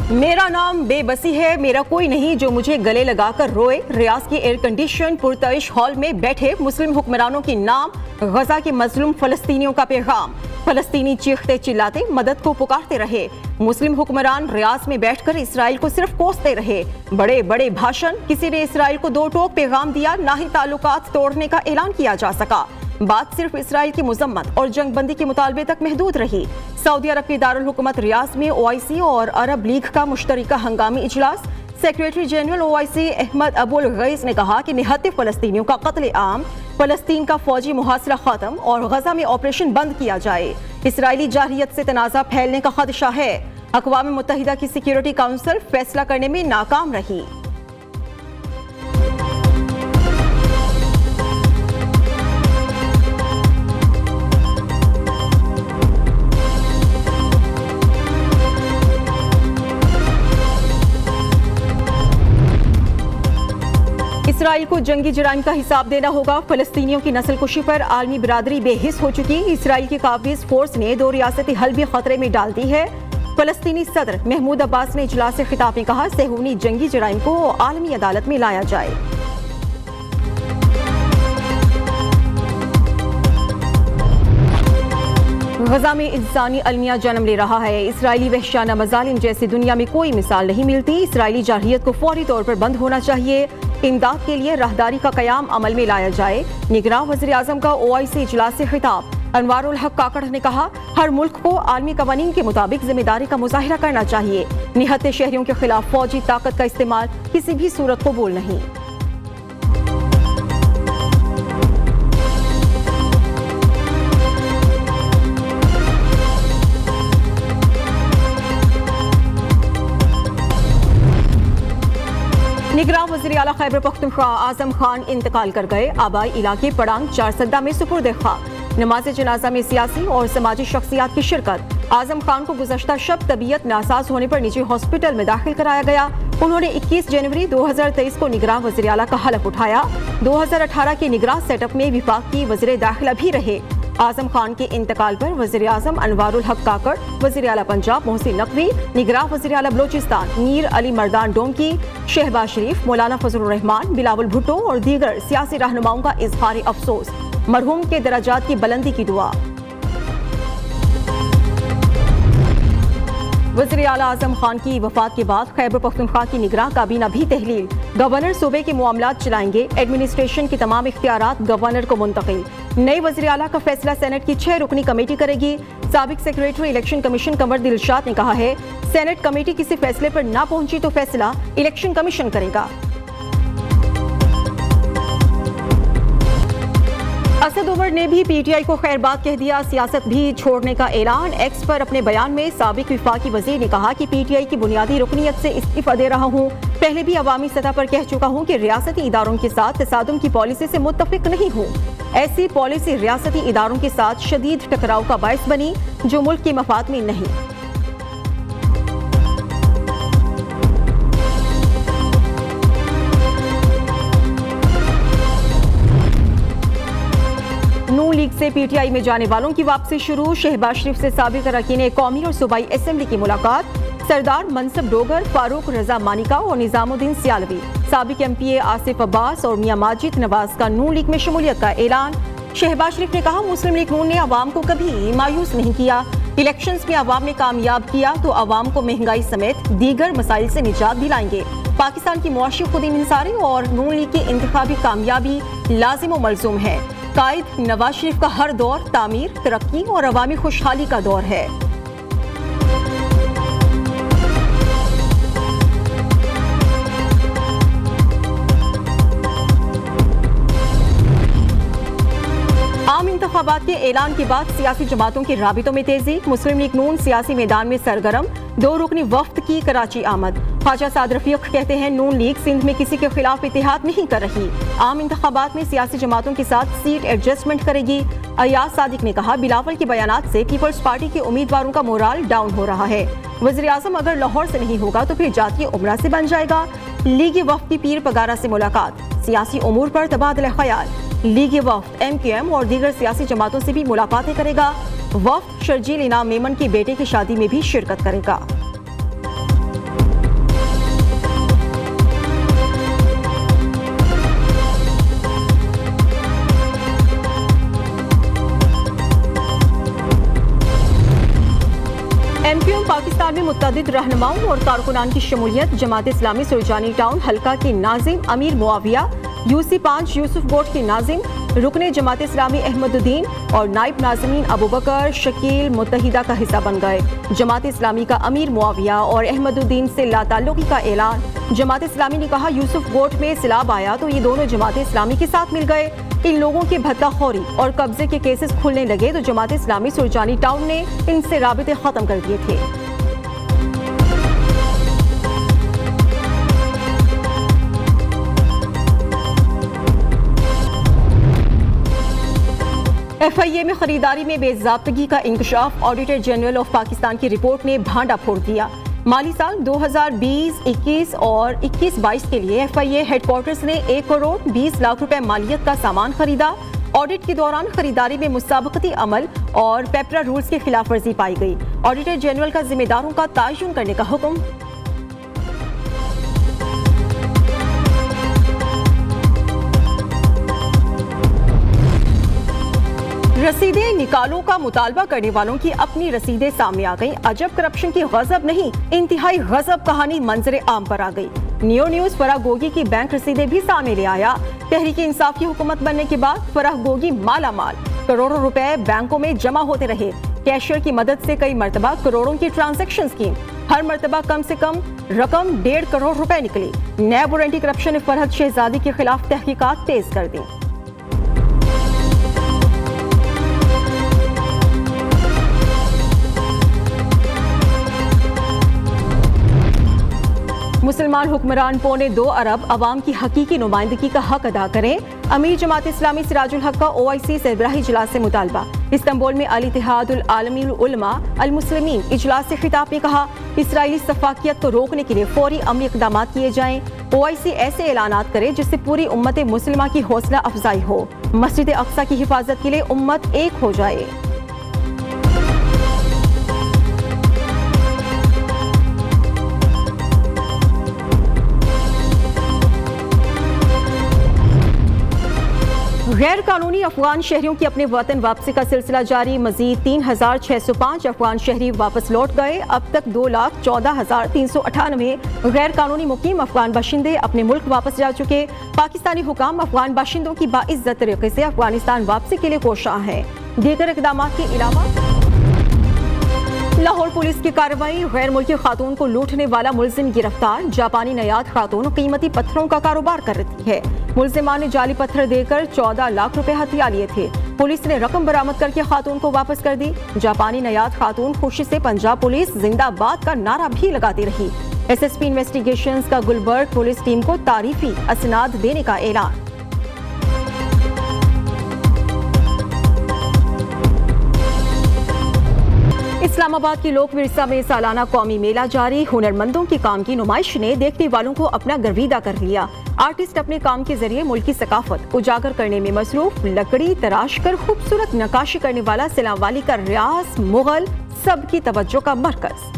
मेरा नाम बेबसी है, मेरा कोई नहीं जो मुझे गले लगाकर रोए। रियाज की एयर कंडीशन पुरतइश हॉल में बैठे मुस्लिम हुक्मरानों की नाम, गजा के मजलूम फलस्तीनियों का पैगाम। फलस्तीनी चीखते चिल्लाते मदद को पुकारते रहे। मुस्लिम हुक्मरान रियाज में बैठकर इसराइल को सिर्फ कोसते रहे। बड़े बड़े भाषण, किसी ने इसराइल को दो टोक पैगाम दिया, ना ही ताल्लुकात तोड़ने का ऐलान किया जा सका। बात सिर्फ इसराइल की मुजम्मत और जंगबंदी के मुतालबे तक महदूद रही। सऊदी अरब की दारुल हुकूमत रियाज में OIC और अरब लीग का मुश्तरका हंगामी इजलास। Secretary general OIC Ahmed Aboul गईस ने कहा कि निहत्ते फलस्तीनियों का कत्ले आम, फलस्तीन का फौजी मुहासरा खत्म और गजा में ऑपरेशन बंद किया जाए। इसराइली जारहियत से तनाज़ा फैलने का खदशा है। अक़वाम मुत्तहिदा की सिक्योरिटी काउंसिल फैसला करने में नाकाम रही। इसराइल को जंगी जराइम का हिसाब देना होगा। फलस्तीनियों की नस्लकुशी पर आलमी बिरादरी बेहिस हो चुकी। इसराइल की काबिज फोर्स ने 2 रियासती हल भी खतरे में डाल दी है। फलस्तीनी सदर महमूद अब्बास ने इजलास से खिताब में कहा, सेहूनी जंगी जराइम को आलमी अदालत में लाया जाए। गजा में इंसानी अलमिया जन्म ले रहा है। इसराइली वहशाना मजालिम जैसी दुनिया में कोई मिसाल नहीं मिलती। इसराइली जारहियत को फौरी तौर पर बंद होना चाहिए। इमदाद के लिए राहदारी का कयाम अमल में लाया जाए। निगरां वज़ीर आज़म का OIC इजलास से खिताब। अनवारुल हक काकड़ ने कहा, हर मुल्क को आलमी कवानीन के मुताबिक जिम्मेदारी का मुजाहिरा करना चाहिए। निहत्ते शहरियों के खिलाफ फौजी ताकत का इस्तेमाल किसी भी सूरत कबूल नहीं। निगरान वज़ीर आला खैबर पख्तूनख्वा आजम खान इंतकाल कर गए। आबाई इलाके पड़ांग चारसद्दा में सुपुर्द खाक। नमाज जनाजा में सियासी और समाजी शख्सियात की शिरकत। आजम खान को गुज़श्ता शब तबीयत नासाज होने पर निजी हॉस्पिटल में दाखिल कराया गया। उन्होंने 21 जनवरी 2023 को निगरान वज़ीर आला का हलफ उठाया। 2018 के निगरान सेटअप में विफाक की वज़ीर दाखिला भी रहे। आजम खान के इंतकाल पर वज़ीर आज़म अनवारुल हक काकड़, वज़ीर आला पंजाब मोहसिन नकवी, निगरान वज़ीर आला बलोचिस्तान मीर अली मर्दान डोंकी, शहबाज शरीफ, मौलाना फजलुर रहमान, बिलावल भुट्टो और दीगर सियासी रहनुमाओं का इजहार अफसोस। मरहूम के दराजात की बुलंदी की दुआ। वज़ीर आला आज़म खान की वफात के बाद खैबर पख्तूनख्वा की निगरान काबीना भी तहलील। गवर्नर सूबे के मामलात चलाएंगे। एडमिनिस्ट्रेशन की तमाम इख्तियारात गवर्नर को मुंतकिल। नए वज़ीर आला का फैसला सेनेट की 6 रुकनी कमेटी करेगी। साबिक secretary election commission Kanwar Dilshad ने कहा है, सेनेट कमेटी किसी फैसले पर ना पहुंची तो फैसला इलेक्शन कमीशन करेगा। असद उमर ने भी PTI को खैरबाद कह दिया। सियासत भी छोड़ने का ऐलान। एक्स पर अपने बयान में साबिक विफाकी वजीर ने कहा कि PTI की बुनियादी रुकनीयत से इस्तीफा दे रहा हूँ। पहले भी अवामी सतह पर कह चुका हूँ कि रियासती इदारों के साथ तसादुम की पॉलिसी से मुत्तफिक नहीं हूँ। ऐसी पॉलिसी रियासती इदारों के साथ शदीद टकराव का बायस बनी जो मुल्क के मफाद में नहीं। नून लीग से PTI में जाने वालों की वापसी शुरू। शहबाज शरीफ से साबिक अरकान कौमी और सूबाई असेंबली की मुलाकात। सरदार मनसब डोगर, फारूक रजा मानिका और निजामुद्दीन सियालवी, साबिक MPA आसिफ अब्बास और मियां माजिद नवाज का नून लीग में शमूलियत का ऐलान। शहबाज शरीफ ने कहा, मुस्लिम लीग नून ने अवाम को कभी मायूस नहीं किया। इलेक्शंस में अवाम ने कामयाब किया तो अवाम को महंगाई समेत दीगर मसाइल से निजात दिलाएंगे। पाकिस्तान की मुआशी खुद इंहिसारी और नून लीग की इंतखाबी कामयाबी लाजिम व मलजूम है। कायद नवाज शरीफ का हर दौर तामीर, तरक्की और अवामी खुशहाली का दौर है। आम इंतखाबात के ऐलान के बाद सियासी जमातों के राबितों में तेजी। मुस्लिम लीग नून सियासी मैदान में सरगर्म। 2 रुकनी वफ्द की कराची आमद। ख्वाजा साद रफीक कहते हैं, नून लीग सिंध में किसी के खिलाफ इत्तेहाद नहीं कर रही। आम इंतखाबात में सियासी जमातों के साथ सीट एडजस्टमेंट करेगी। अयाज सादिक ने कहा, बिलावल के बयानात से पीपल्स पार्टी के उम्मीदवारों का मोराल डाउन हो रहा है। वज़ीर आज़म अगर लाहौर से नहीं होगा तो फिर जातीय उमरा से बन जाएगा। लीगी वफ्द की पीर पगारा से मुलाकात। सियासी उमूर पर तबादला ख्याल। लीगी वफ्द MQM और दीगर सियासी जमातों से भी मुलाकातें करेगा। वफ्द शर्जील इनाम मेमन के बेटे की शादी में भी शिरकत करेगा। एमक्यूएम पाकिस्तान में मुत्तदिद रहनुमाओं और कारकुनान की शमूलियत। जमात इस्लामी सुरजानी टाउन हल्का की नाजिम अमीर मुआविया, UC5 यूसुफ गोट की नाजिम, रुकने जमात इस्लामी अहमदुद्दीन और नाइब नाज़मीन अबू बकर शकील मुत्तहिदा का हिस्सा बन गए। जमात इस्लामी का अमीर मुआविया और अहमदुद्दीन से लाताल्लुकी का ऐलान। जमात इस्लामी ने कहा यूसुफ गोट में सिलाब आया तो ये दोनों जमात इस्लामी के साथ मिल गए। इन लोगों के भत्ताखोरी और कब्जे के केसेस खुलने लगे तो जमात इस्लामी सुरजानी टाउन ने इनसे राबिते खत्म कर दिए थे। FIA में खरीदारी में बेज़ाब्तगी का इंकशाफ। ऑडिटर जनरल ऑफ पाकिस्तान की रिपोर्ट ने भांडा फोड़ दिया। माली साल 2020-21 और 21-22 के लिए FIA हेडक्वार्टर्स ने 1 करोड़ 20 लाख रुपए मालियत का सामान खरीदा। ऑडिट के दौरान खरीदारी में मुसाबकती अमल और पेपरा रूल्स की खिलाफ वर्जी पाई गई। ऑडिटर जनरल का जिम्मेदारों का तयन करने का हुक्म। रसीदें निकालो का मुतालबा करने वालों की अपनी रसीदें सामने आ गईं। अजब करप्शन की गजब नहीं, इंतहाई गजब कहानी मंजरे आम पर आ गई। नियो न्यूज फराह गोगी की बैंक रसीदें भी सामने ले आया। तहरीक इंसाफ की हुकूमत बनने के बाद फराह गोगी माला माल, करोड़ों रुपए बैंकों में जमा होते रहे। कैशियर की मदद से कई मरतबा करोड़ों की ट्रांजैक्शन की। हर मरतबा कम से कम रकम 1.5 करोड़ रुपए निकली। नैब और एंटी करप्शन ने फरहत शहजादी के खिलाफ तहकीकात तेज कर दी। मुसलमान हुक्मरान 2.25 अरब अवाम की हकीकी नुमाइंदगी का हक अदा करें। अमीर जमात इस्लामी सिराजुल हक का OIC सरबराही इजलास से मुतालबा। इस्तांबुल में अल इत्तेहादुल आलमी उलमा अल मुस्लिमीन इजलास से खिताब में कहा, इसराइली सफाकियत को रोकने के लिए फौरी अमली इक़दाम किए जाएं। OIC ऐसे ऐलानात करे जिससे पूरी उम्मत मुस्लिमा की हौसला अफजाई हो। मस्जिद अक्सा की हिफाजत के लिए उम्मत एक हो जाए। गैर कानूनी अफगान शहरियों की अपने वतन वापसी का सिलसिला जारी। मजीद 3,605 अफगान शहरी वापस लौट गए। अब तक 2,14,398 गैर कानूनी मुकीम अफगान बाशिंदे अपने मुल्क वापस जा चुके। पाकिस्तानी हुकाम अफगान बाशिंदों की बाइज्जत तरीके से अफगानिस्तान वापसी के लिए कोशां हैं। दीगर इक़दामात के अलावा लाहौर पुलिस की कार्रवाई। गैर मुल्की खातून को लूटने वाला मुलजिम गिरफ्तार। जापानी नयाद खातून कीमती पत्थरों का कारोबार कर रही है। मुलजिमान ने जाली पत्थर देकर 14 लाख रुपए हथिया लिए थे। पुलिस ने रकम बरामद करके खातून को वापस कर दी। जापानी नयाद खातून खुशी से पंजाब पुलिस जिंदाबाद का नारा भी लगाती रही। SSP इन्वेस्टिगेशंस का गुलबर्ग पुलिस टीम को तारीफी असनाद देने का ऐलान। इस्लामाबाद की लोक विरसा में सालाना कौमी मेला जारी। हुनरमंदों की काम की नुमाइश ने देखने वालों को अपना गर्विदा कर लिया। आर्टिस्ट अपने काम के जरिए मुल्क की सकाफत उजागर करने में मसरूफ। लकड़ी तराश कर खूबसूरत नक्काशी करने वाला सिलावाली का रियाज मुगल सबकी तवज्जो का मरकज।